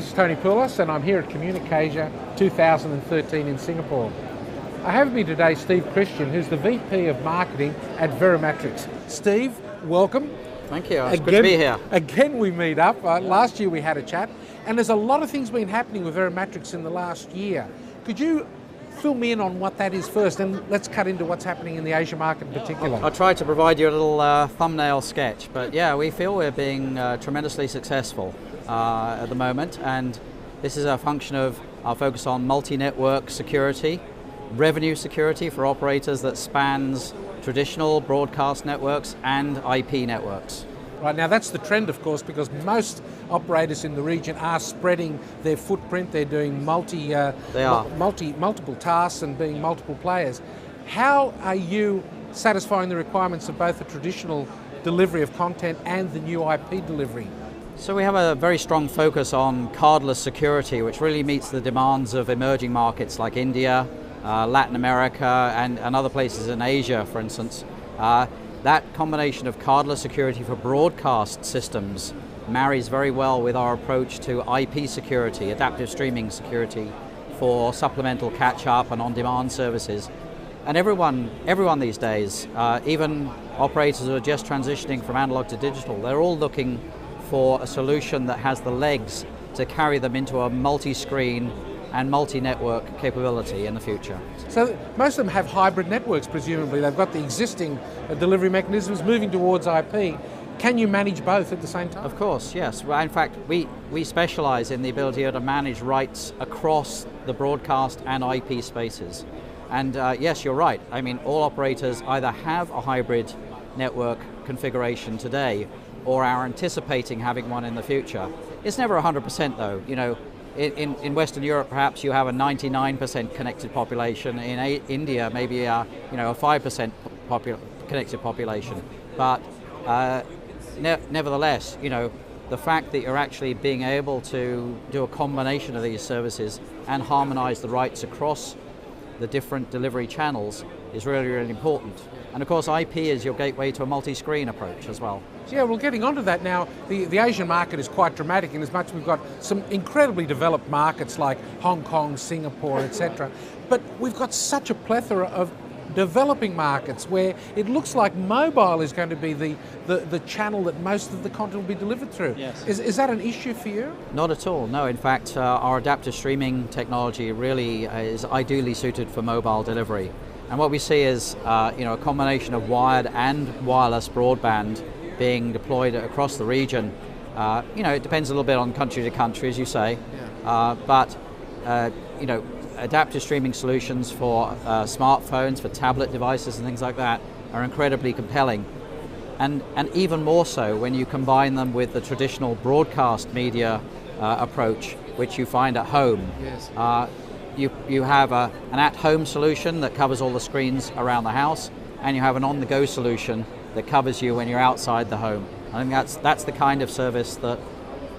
This is Tony Poulos and I'm here at CommunicAsia 2013 in Singapore. I have with me today Steve Christian, who's the VP of Marketing at Verimatrix. Steve, welcome. Thank you, it's good to be here. Again we meet up. Last year we had a chat and there's a lot of things been happening with Verimatrix in the last year. Could you fill me in on what that is first, and let's cut into what's happening in the Asia market in particular. I'll try to provide you a little thumbnail sketch, but yeah, we feel we're being tremendously successful at the moment, and this is a function of our focus on multi-network security, revenue security for operators that spans traditional broadcast networks and IP networks. Right, now that's the trend, of course, because most operators in the region are spreading their footprint. They're doing multiple tasks and being multiple players. How are you satisfying the requirements of both the traditional delivery of content and the new IP delivery? So we have a very strong focus on cardless security, which really meets the demands of emerging markets like India, Latin America, and other places in Asia, for instance. That combination of cardless security for broadcast systems marries very well with our approach to IP security, adaptive streaming security for supplemental catch-up and on-demand services. And everyone these days, even operators who are just transitioning from analog to digital, they're all looking for a solution that has the legs to carry them into a multi-screen and multi-network capability in the future. So most of them have hybrid networks, presumably. They've got the existing delivery mechanisms moving towards IP. Can you manage both at the same time? Of course, yes. Well, in fact, we specialize in the ability to manage rights across the broadcast and IP spaces. And yes, you're right. I mean, all operators either have a hybrid network configuration today or are anticipating having one in the future. It's never 100% though. You know, in Western Europe, perhaps you have a 99% connected population. In India, maybe a 5% connected population. But nevertheless, the fact that you're actually being able to do a combination of these services and harmonize the rights across the different delivery channels is really, really important. And of course, IP is your gateway to a multi-screen approach as well. Yeah, well, getting onto that now, the Asian market is quite dramatic in as much as we've got some incredibly developed markets like Hong Kong, Singapore, etc. But we've got such a plethora of developing markets where it looks like mobile is going to be the channel that most of the content will be delivered through. Yes. Is that an issue for you? Not at all, no. In fact, our adaptive streaming technology really is ideally suited for mobile delivery. And what we see is a combination of wired and wireless broadband being deployed across the region. It depends a little bit on country to country, as you say, but adaptive streaming solutions for smartphones, for tablet devices and things like that are incredibly compelling. And even more so when you combine them with the traditional broadcast media approach, which you find at home. Yes. You have an at-home solution that covers all the screens around the house, and you have an on-the-go solution that covers you when you're outside the home. I think that's the kind of service that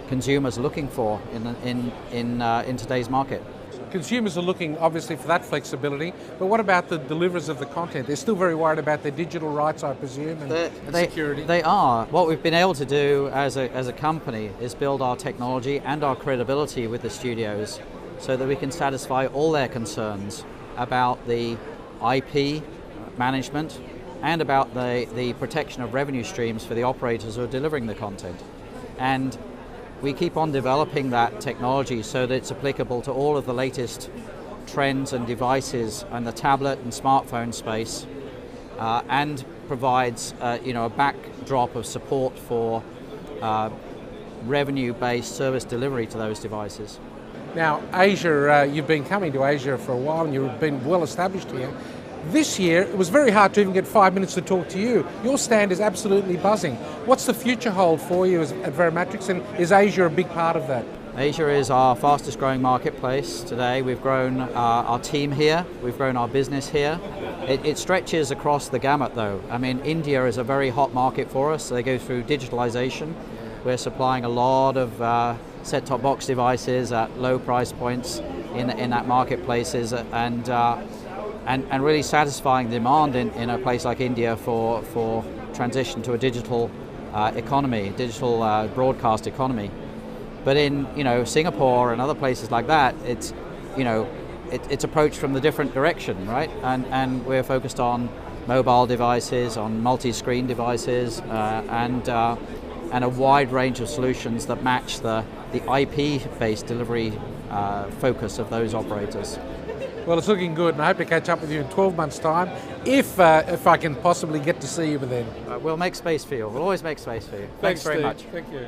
consumers are looking for in today's market. Consumers are looking obviously for that flexibility, but what about the deliverers of the content? They're still very worried about their digital rights, I presume, and security. They are. What we've been able to do as a company is build our technology and our credibility with the studios so that we can satisfy all their concerns about the IP management and about the protection of revenue streams for the operators who are delivering the content. And we keep on developing that technology so that it's applicable to all of the latest trends and devices in the tablet and smartphone space, and provides a backdrop of support for revenue-based service delivery to those devices. Now, Asia, you've been coming to Asia for a while and you've been well established here. This year, it was very hard to even get 5 minutes to talk to you. Your stand is absolutely buzzing. What's the future hold for you at Verimatrix, and is Asia a big part of that? Asia is our fastest growing marketplace today. We've grown our team here, we've grown our business here. It stretches across the gamut though. I mean, India is a very hot market for us. They go through digitalization. We're supplying a lot of set-top box devices at low price points in that marketplaces, and really satisfying demand in a place like India for transition to a digital economy, digital broadcast economy. But in Singapore and other places like that, it's it's approached from the different direction, right? And we're focused on mobile devices, on multi-screen devices, and a wide range of solutions that match the IP-based delivery focus of those operators. Well, it's looking good, and I hope to catch up with you in 12 months' time, if I can possibly get to see you then. We'll make space for you. We'll always make space for you. Thanks very Steve. much. Thank you.